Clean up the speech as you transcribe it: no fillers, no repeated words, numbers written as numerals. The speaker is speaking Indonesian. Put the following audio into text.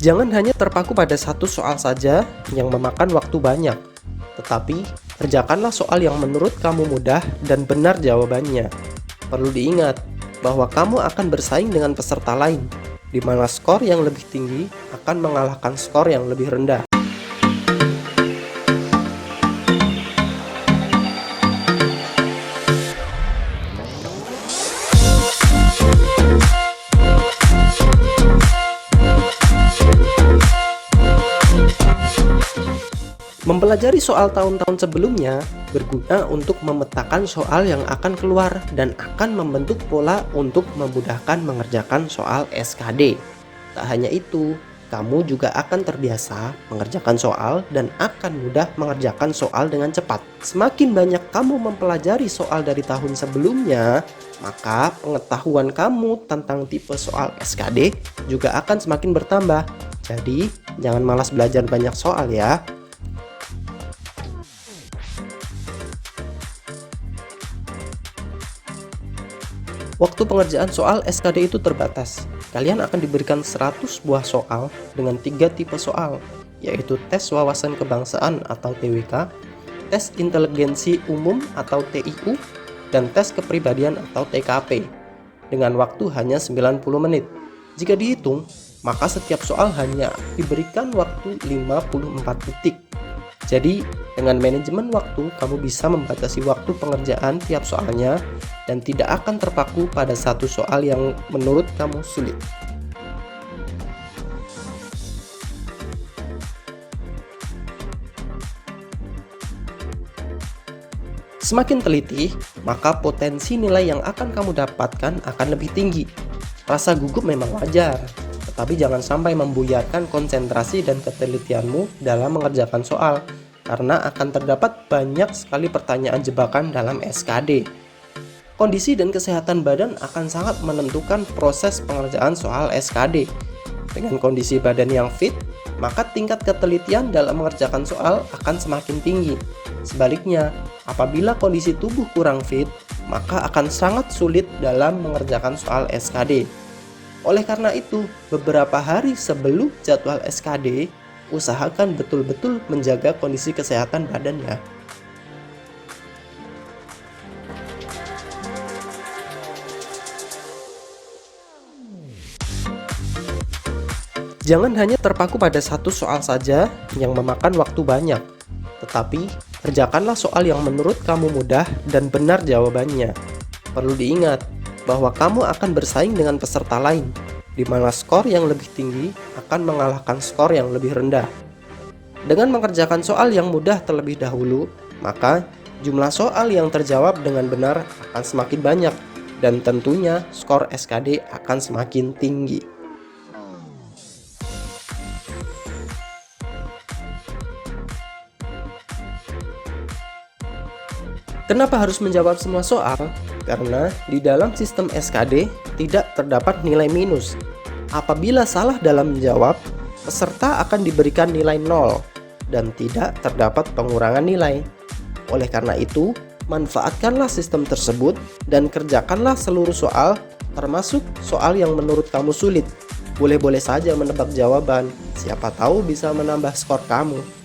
Jangan hanya terpaku pada satu soal saja yang memakan waktu banyak, tetapi kerjakanlah soal yang menurut kamu mudah dan benar jawabannya. Perlu diingat bahwa kamu akan bersaing dengan peserta lain, di mana skor yang lebih tinggi akan mengalahkan skor yang lebih rendah. Mempelajari soal tahun-tahun sebelumnya berguna untuk memetakan soal yang akan keluar dan akan membentuk pola untuk memudahkan mengerjakan soal SKD. Tak hanya itu, kamu juga akan terbiasa mengerjakan soal dan akan mudah mengerjakan soal dengan cepat. Semakin banyak kamu mempelajari soal dari tahun sebelumnya, maka pengetahuan kamu tentang tipe soal SKD juga akan semakin bertambah. Jadi, jangan malas belajar banyak soal ya. Waktu pengerjaan soal SKD itu terbatas. Kalian akan diberikan 100 buah soal dengan 3 tipe soal, yaitu tes wawasan kebangsaan atau TWK, tes inteligensi umum atau TIU, dan tes kepribadian atau TKP, dengan waktu hanya 90 menit. Jika dihitung, maka setiap soal hanya diberikan waktu 54 detik. Jadi, dengan manajemen waktu, kamu bisa membatasi waktu pengerjaan tiap soalnya dan tidak akan terpaku pada satu soal yang menurut kamu sulit. Semakin teliti, maka potensi nilai yang akan kamu dapatkan akan lebih tinggi. Rasa gugup memang wajar, tetapi jangan sampai membuyarkan konsentrasi dan ketelitianmu dalam mengerjakan soal, karena akan terdapat banyak sekali pertanyaan jebakan dalam SKD. Kondisi dan kesehatan badan akan sangat menentukan proses pengerjaan soal SKD. Dengan kondisi badan yang fit, maka tingkat ketelitian dalam mengerjakan soal akan semakin tinggi. Sebaliknya, apabila kondisi tubuh kurang fit, maka akan sangat sulit dalam mengerjakan soal SKD. Oleh karena itu, beberapa hari sebelum jadwal SKD, usahakan betul-betul menjaga kondisi kesehatan badan ya. Jangan hanya terpaku pada satu soal saja yang memakan waktu banyak, tetapi kerjakanlah soal yang menurut kamu mudah dan benar jawabannya. Perlu diingat bahwa kamu akan bersaing dengan peserta lain, di mana skor yang lebih tinggi akan mengalahkan skor yang lebih rendah. Dengan mengerjakan soal yang mudah terlebih dahulu, maka jumlah soal yang terjawab dengan benar akan semakin banyak, dan tentunya skor SKD akan semakin tinggi. Kenapa harus menjawab semua soal? Karena di dalam sistem SKD tidak terdapat nilai minus. Apabila salah dalam menjawab, peserta akan diberikan nilai 0 dan tidak terdapat pengurangan nilai. Oleh karena itu, manfaatkanlah sistem tersebut dan kerjakanlah seluruh soal, termasuk soal yang menurut kamu sulit. Boleh-boleh saja menebak jawaban, siapa tahu bisa menambah skor kamu.